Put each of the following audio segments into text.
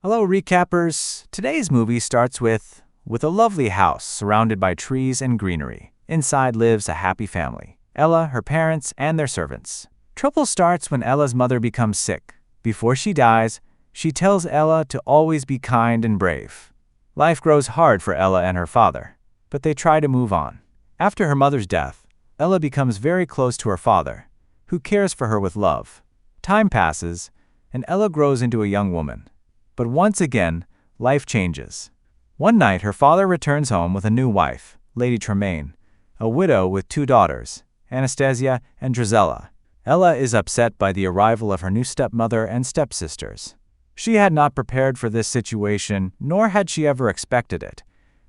Hello, recappers. Today's movie starts with a lovely house surrounded by trees and greenery. Inside lives a happy family, Ella, her parents, and their servants. Trouble starts when Ella's mother becomes sick. Before she dies, she tells Ella to always be kind and brave. Life grows hard for Ella and her father, but they try to move on. After her mother's death, Ella becomes very close to her father, who cares for her with love. Time passes, and Ella grows into a young woman. But once again, life changes. One night, her father returns home with a new wife, Lady Tremaine, a widow with two daughters, Anastasia and Drizella. Ella is upset by the arrival of her new stepmother and stepsisters. She had not prepared for this situation, nor had she ever expected it,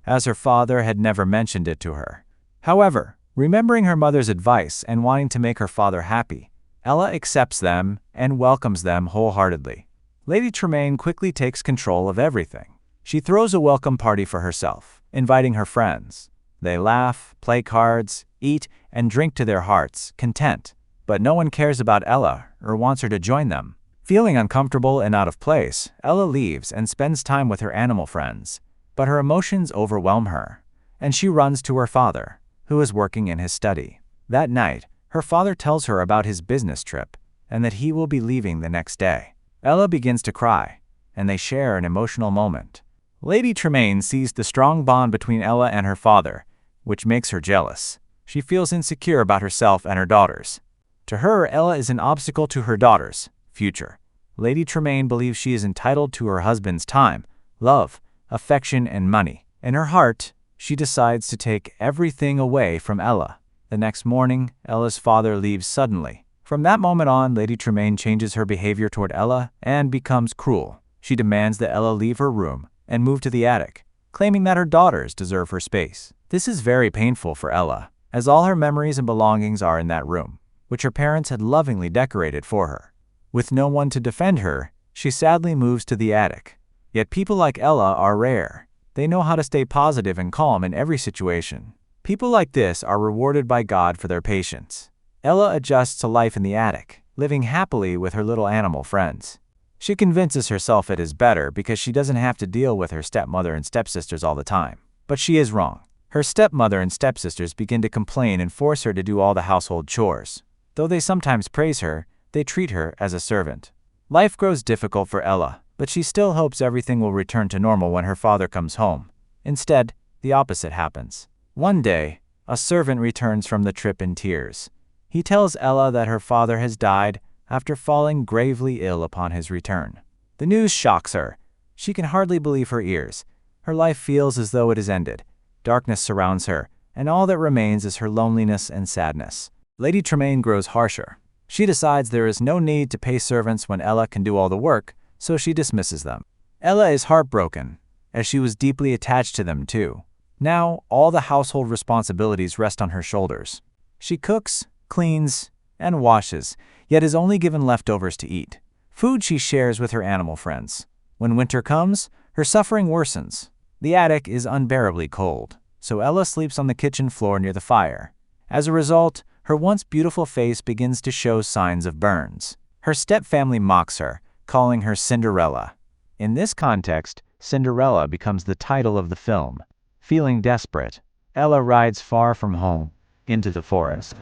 as her father had never mentioned it to her. However, remembering her mother's advice and wanting to make her father happy, Ella accepts them and welcomes them wholeheartedly. Lady Tremaine quickly takes control of everything. She throws a welcome party for herself, inviting her friends. They laugh, play cards, eat, and drink to their hearts' content. But no one cares about Ella or wants her to join them. Feeling uncomfortable and out of place, Ella leaves and spends time with her animal friends. But her emotions overwhelm her, and she runs to her father, who is working in his study. That night, her father tells her about his business trip and that he will be leaving the next day. Ella begins to cry, and they share an emotional moment. Lady Tremaine sees the strong bond between Ella and her father, which makes her jealous. She feels insecure about herself and her daughters. To her, Ella is an obstacle to her daughters' future. Lady Tremaine believes she is entitled to her husband's time, love, affection, and money. In her heart, she decides to take everything away from Ella. The next morning, Ella's father leaves suddenly. From that moment on, Lady Tremaine changes her behavior toward Ella and becomes cruel. She demands that Ella leave her room and move to the attic, claiming that her daughters deserve her space. This is very painful for Ella, as all her memories and belongings are in that room, which her parents had lovingly decorated for her. With no one to defend her, she sadly moves to the attic. Yet people like Ella are rare. They know how to stay positive and calm in every situation. People like this are rewarded by God for their patience. Ella adjusts to life in the attic, living happily with her little animal friends. She convinces herself it is better because she doesn't have to deal with her stepmother and stepsisters all the time. But she is wrong. Her stepmother and stepsisters begin to complain and force her to do all the household chores. Though they sometimes praise her, they treat her as a servant. Life grows difficult for Ella, but she still hopes everything will return to normal when her father comes home. Instead, the opposite happens. One day, a servant returns from the trip in tears. He tells Ella that her father has died after falling gravely ill upon his return. The news shocks her. She can hardly believe her ears. Her life feels as though it is ended. Darkness surrounds her, and all that remains is her loneliness and sadness. Lady Tremaine grows harsher. She decides there is no need to pay servants when Ella can do all the work, so she dismisses them. Ella is heartbroken, as she was deeply attached to them too. Now, all the household responsibilities rest on her shoulders. She cooks, cleans, and washes, yet is only given leftovers to eat. Food she shares with her animal friends. When winter comes, her suffering worsens. The attic is unbearably cold, so Ella sleeps on the kitchen floor near the fire. As a result, her once beautiful face begins to show signs of burns. Her stepfamily mocks her, calling her Cinderella. In this context, Cinderella becomes the title of the film. Feeling desperate, Ella rides far from home, into the forest.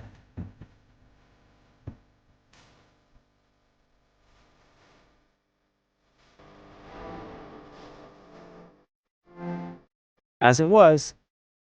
As it was,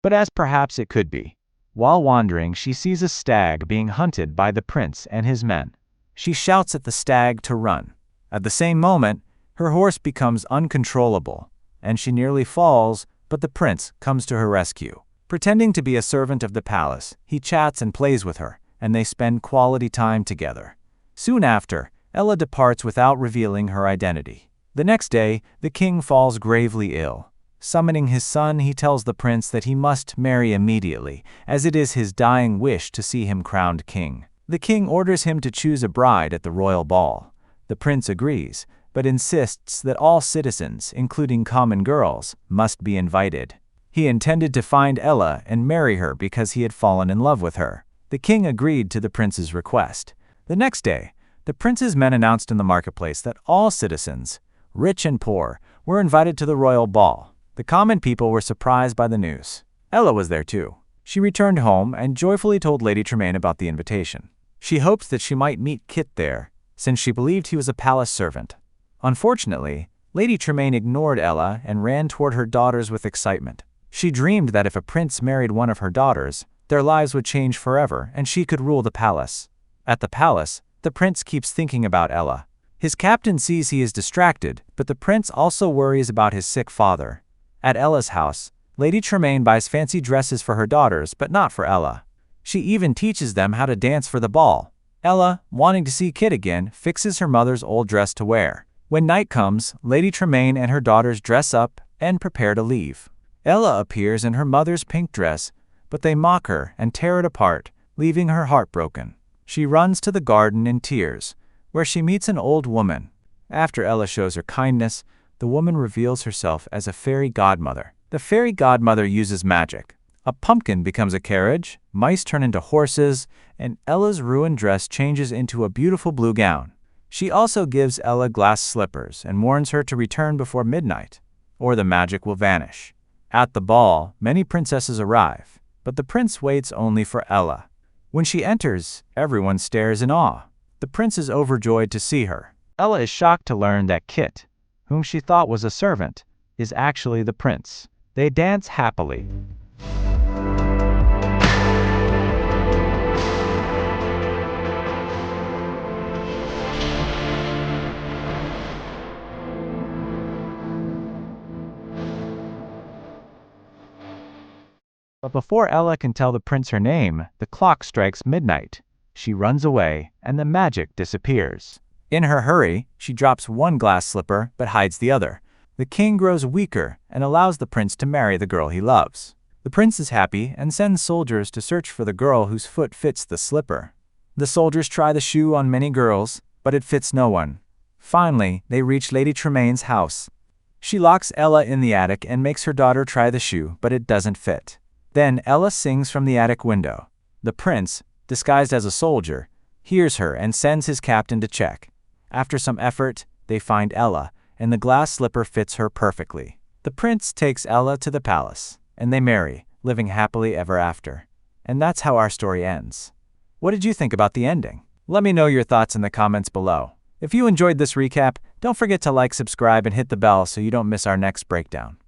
but as perhaps it could be. While wandering, she sees a stag being hunted by the prince and his men. She shouts at the stag to run. At the same moment, her horse becomes uncontrollable, and she nearly falls, but the prince comes to her rescue. Pretending to be a servant of the palace, he chats and plays with her, and they spend quality time together. Soon after, Ella departs without revealing her identity. The next day, the king falls gravely ill. Summoning his son, he tells the prince that he must marry immediately, as it is his dying wish to see him crowned king. The king orders him to choose a bride at the royal ball. The prince agrees, but insists that all citizens, including common girls, must be invited. He intended to find Ella and marry her because he had fallen in love with her. The king agreed to the prince's request. The next day, the prince's men announced in the marketplace that all citizens, rich and poor, were invited to the royal ball. The common people were surprised by the news. Ella was there too. She returned home and joyfully told Lady Tremaine about the invitation. She hoped that she might meet Kit there, since she believed he was a palace servant. Unfortunately, Lady Tremaine ignored Ella and ran toward her daughters with excitement. She dreamed that if a prince married one of her daughters, their lives would change forever and she could rule the palace. At the palace, the prince keeps thinking about Ella. His captain sees he is distracted, but the prince also worries about his sick father. At Ella's house, Lady Tremaine buys fancy dresses for her daughters, but not for Ella. She even teaches them how to dance for the ball. Ella, wanting to see Kit again, fixes her mother's old dress to wear. When night comes, Lady Tremaine and her daughters dress up and prepare to leave. Ella appears in her mother's pink dress, but they mock her and tear it apart, leaving her heartbroken. She runs to the garden in tears, where she meets an old woman. After Ella shows her kindness, the woman reveals herself as a fairy godmother. The fairy godmother uses magic. A pumpkin becomes a carriage, mice turn into horses, and Ella's ruined dress changes into a beautiful blue gown. She also gives Ella glass slippers and warns her to return before midnight, or the magic will vanish. At the ball, many princesses arrive, but the prince waits only for Ella. When she enters, everyone stares in awe. The prince is overjoyed to see her. Ella is shocked to learn that Kit, whom she thought was a servant, is actually the prince. They dance happily. But before Ella can tell the prince her name, the clock strikes midnight. She runs away, and the magic disappears. In her hurry, she drops one glass slipper but hides the other. The king grows weaker and allows the prince to marry the girl he loves. The prince is happy and sends soldiers to search for the girl whose foot fits the slipper. The soldiers try the shoe on many girls, but it fits no one. Finally, they reach Lady Tremaine's house. She locks Ella in the attic and makes her daughter try the shoe, but it doesn't fit. Then Ella sings from the attic window. The prince, disguised as a soldier, hears her and sends his captain to check. After some effort, they find Ella, and the glass slipper fits her perfectly. The prince takes Ella to the palace, and they marry, living happily ever after. And that's how our story ends. What did you think about the ending? Let me know your thoughts in the comments below. If you enjoyed this recap, don't forget to like, subscribe, and hit the bell so you don't miss our next breakdown.